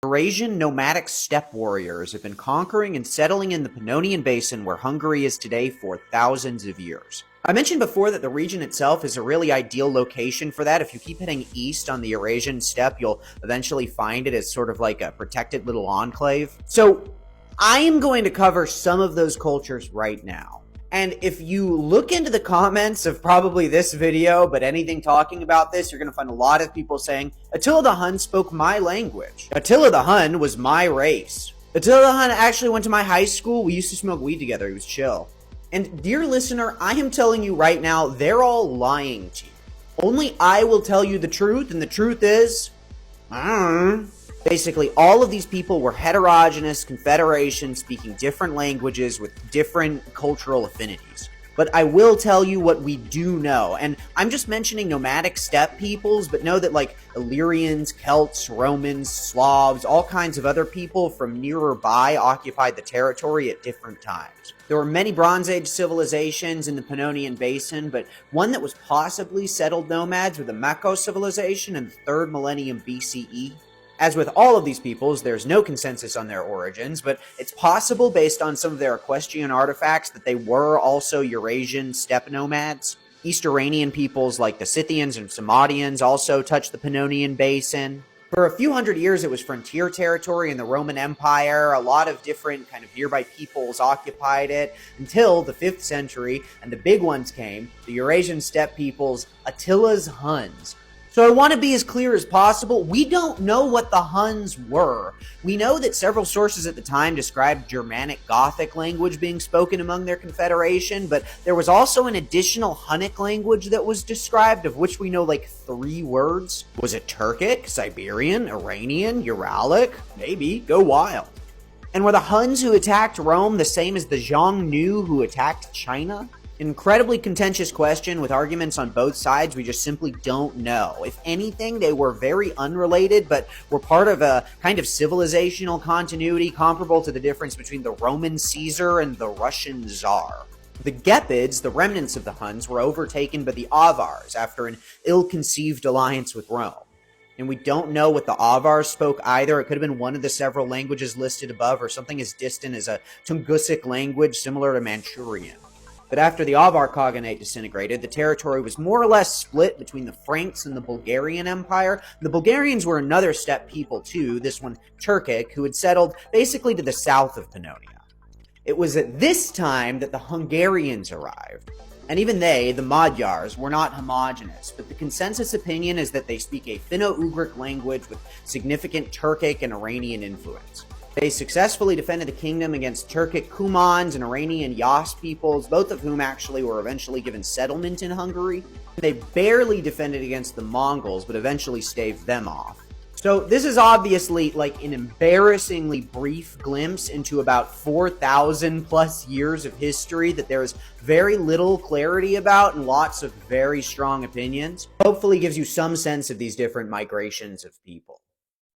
Eurasian nomadic steppe warriors have been conquering and settling in the Pannonian Basin where Hungary is today for thousands of years. I mentioned before that the region itself is a really ideal location for that. If you keep heading east on the Eurasian steppe, you'll eventually find it as sort of like a protected little enclave. So I am going to cover some of those cultures right now. And if you look into the comments of probably this video, but anything talking about this, you're going to find a lot of people saying, Attila the Hun spoke my language. Attila the Hun was my race. Attila the Hun actually went to my high school. We used to smoke weed together. He was chill. And dear listener, I am telling you right now, they're all lying to you. Only I will tell you the truth, and the truth is, basically, all of these people were heterogeneous confederations speaking different languages with different cultural affinities. But I will tell you what we do know, and I'm just mentioning nomadic steppe peoples, but know that like Illyrians, Celts, Romans, Slavs, all kinds of other people from nearby occupied the territory at different times. There were many Bronze Age civilizations in the Pannonian Basin, but one that was possibly settled nomads were the Mako civilization in the 3rd millennium BCE. As with all of these peoples, there's no consensus on their origins, but it's possible based on some of their equestrian artifacts that they were also Eurasian steppe nomads. East Iranian peoples like the Scythians and Samadians also touched the Pannonian Basin. For a few hundred years, it was frontier territory in the Roman Empire. A lot of different kind of nearby peoples occupied it until the 5th century, and the big ones came, the Eurasian steppe peoples, Attila's Huns. So I want to be as clear as possible. We don't know what the Huns were. We know that several sources at the time described Germanic Gothic language being spoken among their confederation, but there was also an additional Hunnic language that was described, of which we know like 3 words. Was it Turkic, Siberian, Iranian, Uralic? Maybe. Go wild. And were the Huns who attacked Rome the same as the Xiongnu who attacked China? Incredibly contentious question with arguments on both sides. We just simply don't know. If anything, they were very unrelated, but were part of a kind of civilizational continuity comparable to the difference between the Roman Caesar and the Russian Tsar. The Gepids, the remnants of the Huns, were overtaken by the Avars after an ill-conceived alliance with Rome. And we don't know what the Avars spoke either. It could have been one of the several languages listed above, or something as distant as a Tungusic language similar to Manchurian. But after the Avar Khaganate disintegrated, the territory was more or less split between the Franks and the Bulgarian Empire. The Bulgarians were another steppe people too, this one Turkic, who had settled basically to the south of Pannonia. It was at this time that the Hungarians arrived. And even they, the Magyars, were not homogeneous, but the consensus opinion is that they speak a Finno-Ugric language with significant Turkic and Iranian influence. They successfully defended the kingdom against Turkic Kumans and Iranian Yas peoples, both of whom actually were eventually given settlement in Hungary. They barely defended against the Mongols, but eventually staved them off. So this is obviously like an embarrassingly brief glimpse into about 4,000 plus years of history that there is very little clarity about and lots of very strong opinions. Hopefully gives you some sense of these different migrations of people.